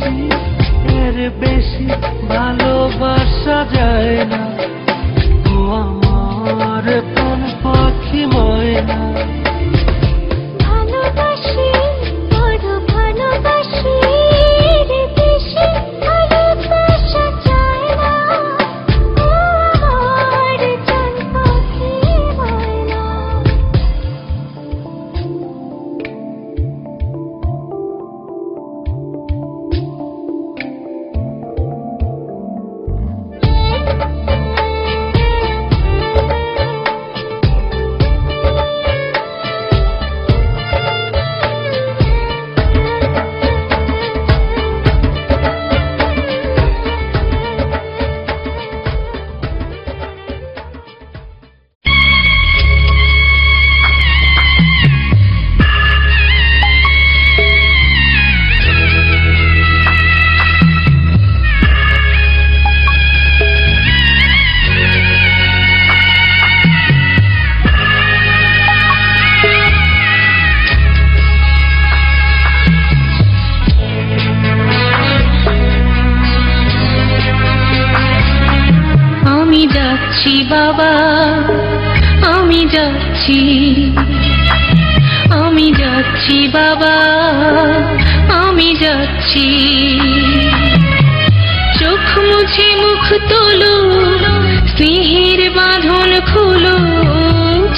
বুঝি এর বেশি ভালোবাসা যায় না। ও আমার প্রাণ পাখি ময়না, ভালোবাসি বড় ভালোবাসি রে বেশি ভালোবাসা যায় না। ও আমার প্রাণ পাখি ময়না। বাবা আমি যাচ্ছি, আমি যাচ্ছি বাবা আমি যাচ্ছি। চোখ মুছে মুখ তোলো, স্নেহের বাঁধন খোলো।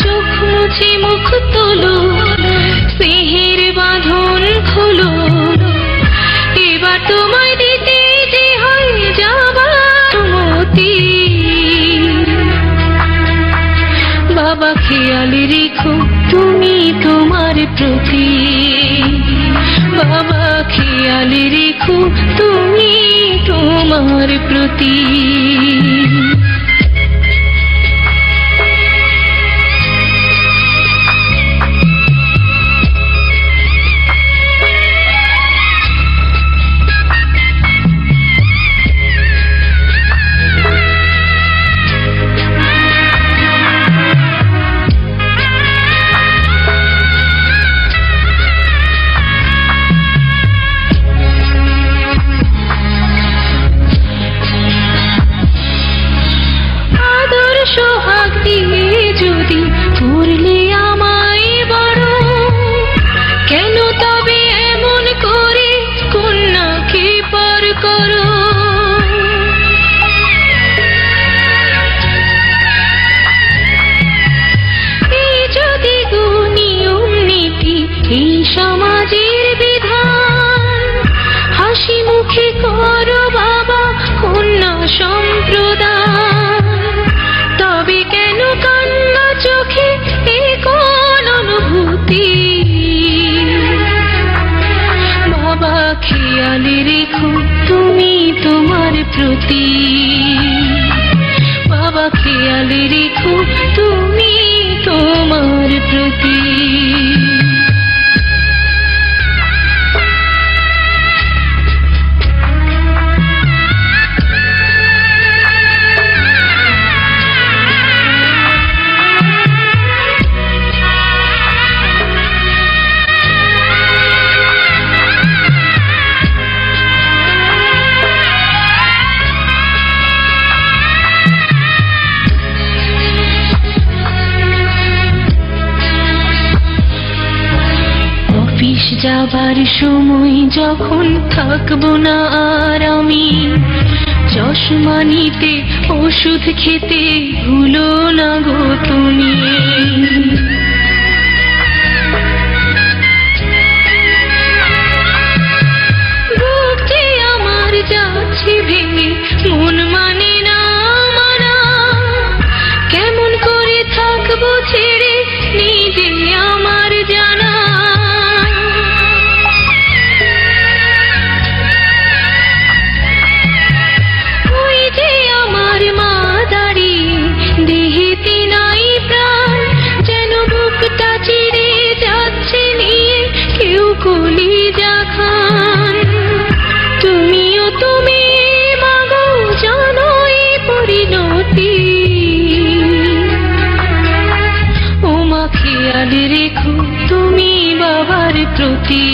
চোখ মুছে মুখ তোলো, স্নেহের বাঁধন খোলো। এবার তোমায় দিতে যে হয়ে যাবা মতি। বাবা খেয়াল রেখো তুমি তোমার প্রতি, বাবা খেয়াল রেখো তুমি তোমার প্রতি। বাবা খেয়াল রেখো তুমি তোমার প্রতি। যাবার সময় যখন থাকবো না আর আমি, চশমা নিতে ওষুধ খেতে ভুলো না গো তুমি। বুক যে আমার যাচ্ছে ভেঙে, মন মানে না মানা। কেমন করে থাকবো ছেড়ে নিজে আমার জানা। তুমিও তুমি মাগো জানোই পরিণতি। ও মা খেয়াল রেখো তুমি বাবার প্রতি।